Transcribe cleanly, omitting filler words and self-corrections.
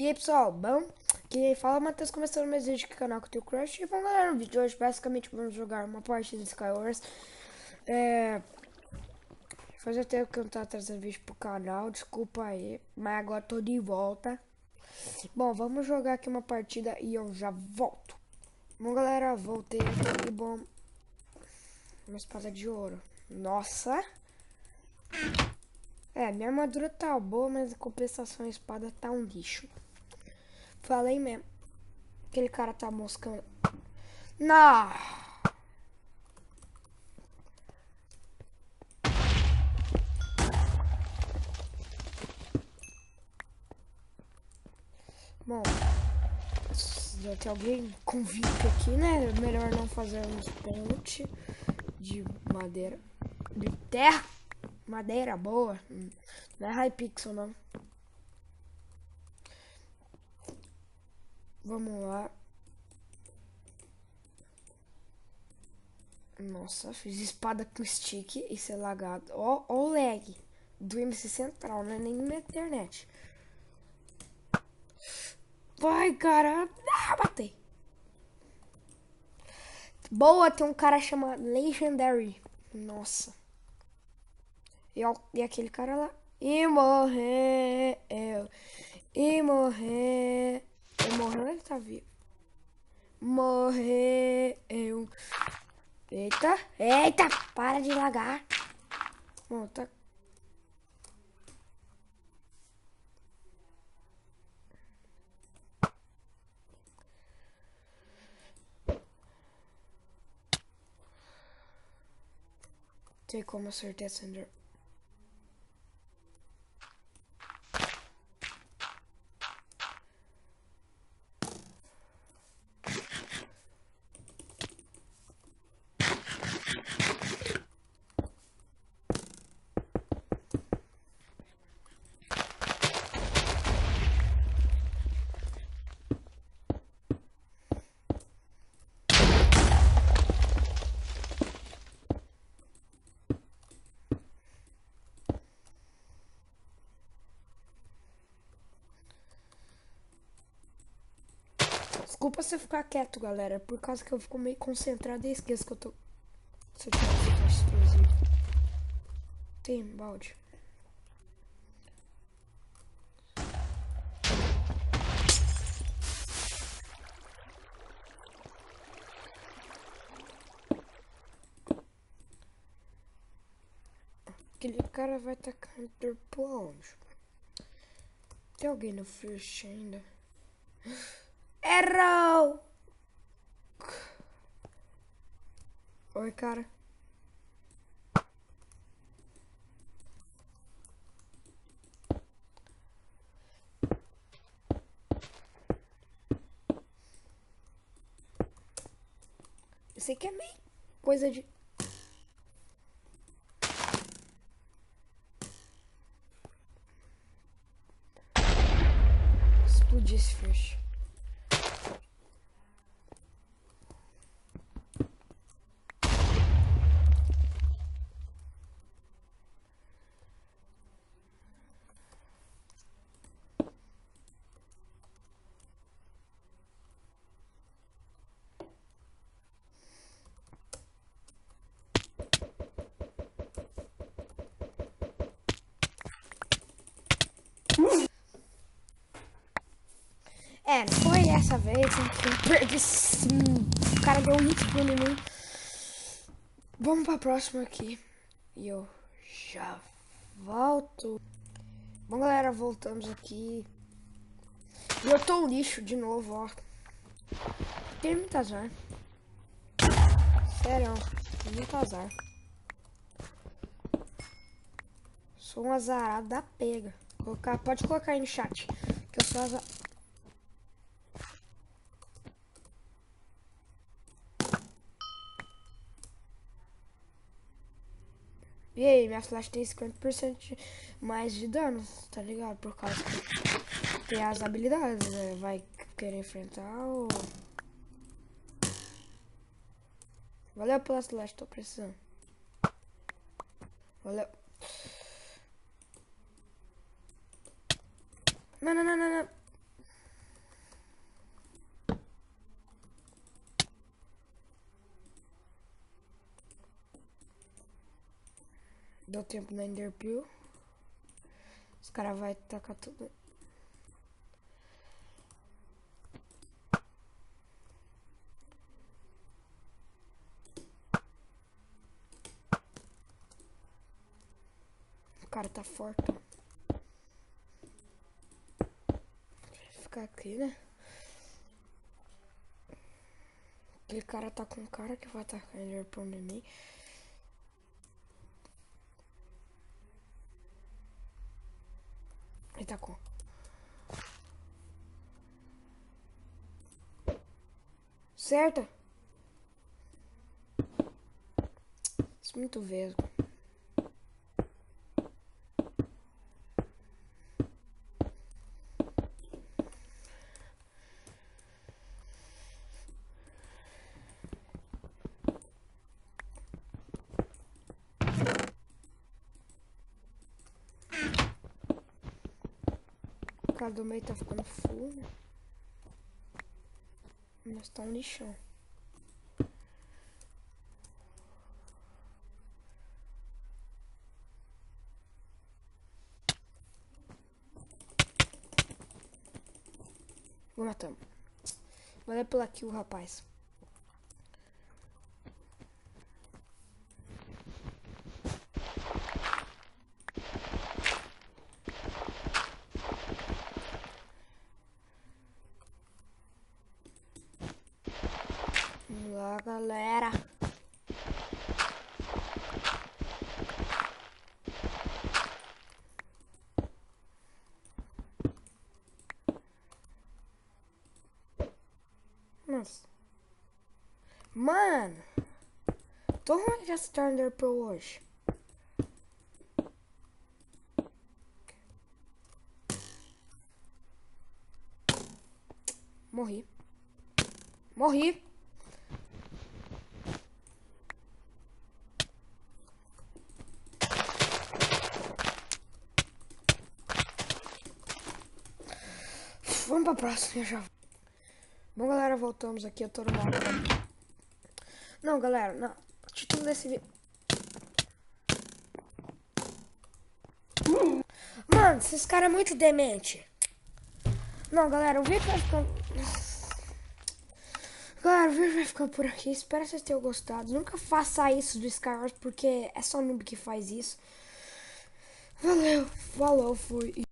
E aí pessoal, bom? Quem fala é o Matheus, começando mais vídeo aqui no canal com o teu Crush. E vamos galera, no vídeo de hoje basicamente vamos jogar uma partida de Skywars. Faz até que eu não tava trazendo vídeo pro canal, desculpa aí, mas agora tô de volta. Bom, vamos jogar aqui uma partida e eu já volto. Bom galera, voltei aqui e bom, uma espada de ouro. Nossa! Minha armadura tá boa, mas em compensação a espada tá um lixo. Falei mesmo, aquele cara tá moscando. Não! Bom, já tem alguém convicto aqui, né? Melhor não fazer uns ponte de madeira. De terra. Madeira boa. Não é Hypixel, não. Vamos lá. Nossa, fiz espada com stick. Isso é lagado. Ó o lag do MC Central, não é nem na internet. Vai, cara. Ah, matei. Boa, tem um cara chamado Legendary. Nossa. E aquele cara lá. E morreu. E morreu. Ele morreu ou ele tá vivo? Morreu. Eita. Eita. Para de lagar. Bom, tá. Tem como acertar essa Ender. Desculpa se eu ficar quieto, galera. Por causa que eu fico meio concentrado e esqueço que eu tô. Se eu tiver explosivo. Tem balde. Aquele cara vai tacar Ender por onde? Tem alguém no first ainda? Errou! Oi, cara. Isso aqui é meio coisa de. Explodir esse fish. Não foi essa vez que eu perdi. O cara deu um hit em mim. Vamos pra próxima aqui. E eu já volto. Bom, galera, voltamos aqui. E eu tô um lixo de novo, ó. Tem muito azar. Sério, tem muito azar. Sou um azarado da pega. Pode colocar aí no chat. Que eu sou azar. E aí, minha flash tem 50% mais de dano, tá ligado? Por causa que tem as habilidades, né? Vai querer enfrentar o... Valeu pela flash, tô precisando. Valeu. Não, não, não, não, não. Deu tempo na Enderpeel. Os caras vão tacar tudo. O cara tá forte. Vou ficar aqui, né? Aquele cara tá com um cara que vai atacar Enderpeel em mim. Ele tacou. Certo? Isso é muito vesgo. O cara do meio tá ficando full, né? Nós tá um lixão. Matamos. Valeu pela kill, rapaz. Vamos lá, galera. Nossa. Mano. Tô ruim de acertar Enderpeel hoje. Morri. Morri. Vamos pra próxima, já. Bom, galera, voltamos aqui. Eu tô no mapa. Não, galera, não. O título desse vídeo. Mano, esses caras é muito demente. Não, galera, o vídeo vai ficar... Galera, o vídeo vai ficar por aqui. Espero que vocês tenham gostado. Nunca faça isso do Skywars, porque é só noob que faz isso. Valeu, falou, fui.